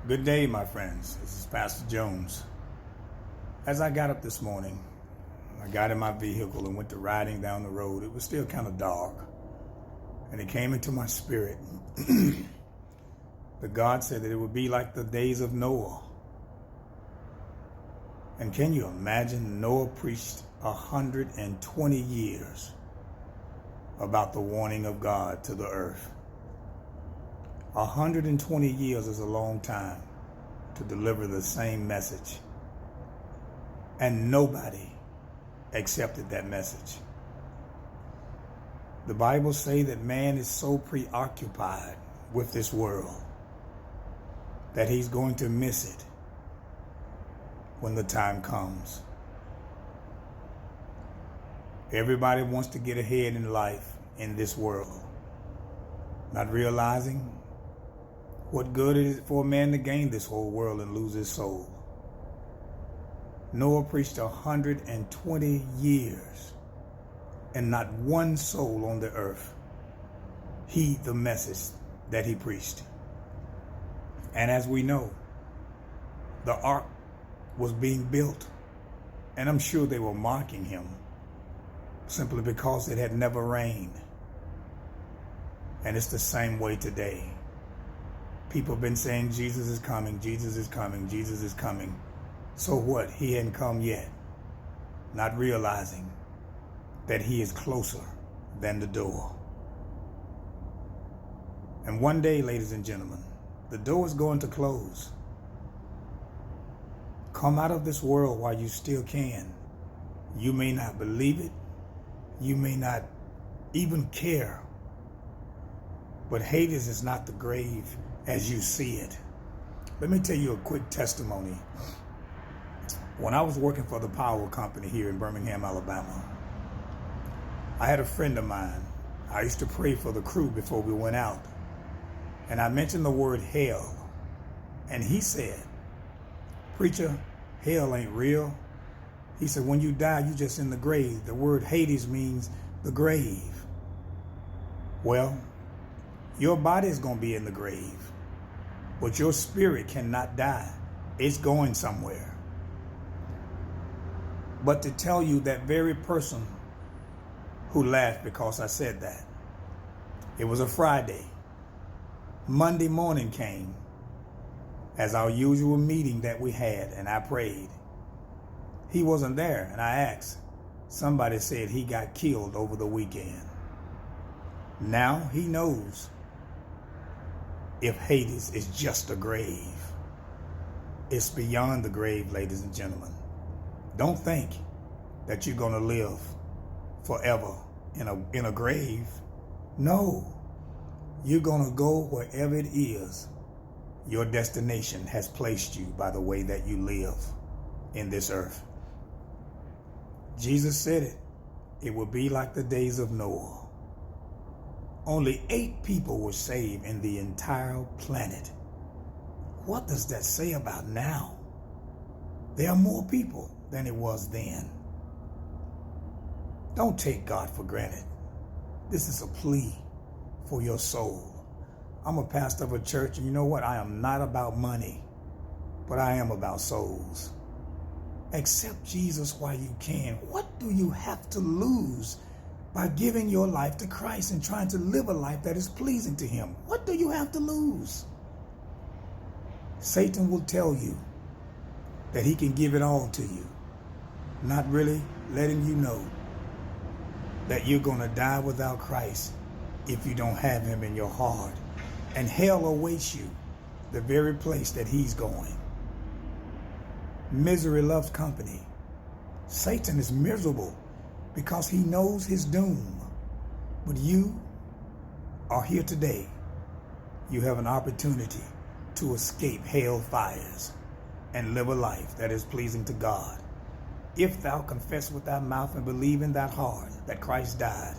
Good day, my friends. This is Pastor Jones. As I got up this morning, I got in my vehicle and went to riding down the road. It was still kind of dark, and it came into my spirit that God said that it would be like the days of Noah. And can you imagine? Noah preached 120 years about the warning of God to the earth. 120 years is a long time to deliver the same message. And nobody accepted that message. The Bible says that man is so preoccupied with this world that he's going to miss it when the time comes. Everybody wants to get ahead in life in this world, not realizing what good it is for a man to gain this whole world and lose his soul. Noah preached 120 years, and not one soul on the earth heeded the message that he preached. And as we know, the ark was being built, and I'm sure they were mocking him simply because it had never rained. And it's the same way today. People have been saying Jesus is coming, Jesus is coming, Jesus is coming. So what? He hadn't come yet. Not realizing that he is closer than the door. And one day, ladies and gentlemen, the door is going to close. Come out of this world while you still can. You may not believe it. You may not even care. But Hades is not the grave as you see it. Let me tell you a quick testimony. When I was working for the power company here in Birmingham, Alabama, I had a friend of mine. I used to pray for the crew before we went out. And I mentioned the word hell. And he said, "Preacher, hell ain't real." He said, "When you die, you just in the grave. The word Hades means the grave." Well, your body is going to be in the grave, but your spirit cannot die. It's going somewhere. But to tell you, that very person who laughed because I said that, it was a Friday. Monday morning came as our usual meeting that we had, and I prayed. He wasn't there, and I asked. Somebody said he got killed over the weekend. Now he knows if Hades is just a grave. It's beyond the grave, ladies and gentlemen. Don't think that you're going to live forever in a grave. No, you're going to go wherever it is your destination has placed you by the way that you live in this earth. Jesus said it. It will be like the days of Noah. Only 8 people were saved in the entire planet. What does that say about now? There are more people than it was then. Don't take God for granted. This is a plea for your soul. I'm a pastor of a church, and you know what? I am not about money, but I am about souls. Accept Jesus while you can. What do you have to lose by giving your life to Christ and trying to live a life that is pleasing to him? What do you have to lose? Satan will tell you that he can give it all to you, not really letting you know that you're going to die without Christ if you don't have him in your heart. And hell awaits you, the very place that he's going. Misery loves company. Satan is miserable because he knows his doom. But you are here today. You have an opportunity to escape hell fires and live a life that is pleasing to God. If thou confess with thy mouth and believe in thy heart that Christ died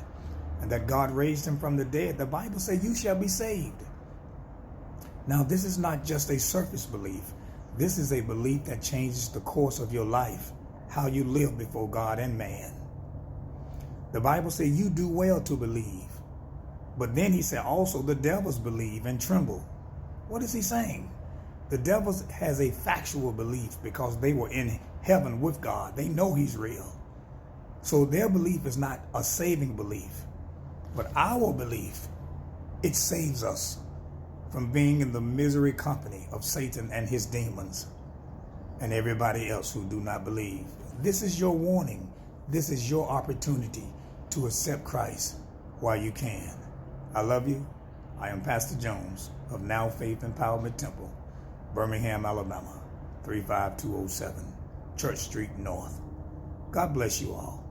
and that God raised him from the dead, the Bible says you shall be saved. Now, this is not just a surface belief. This is a belief that changes the course of your life, how you live before God and man. The Bible says you do well to believe. But then he said also the devils believe and tremble. What is he saying? The devil has a factual belief because they were in heaven with God. They know he's real. So their belief is not a saving belief. But our belief, it saves us from being in the misery company of Satan and his demons and everybody else who do not believe. This is your warning. This is your opportunity to accept Christ while you can. I love you. I am Pastor Jones of Now Faith Empowerment Temple, Birmingham, Alabama, 35207, Church Street North. God bless you all.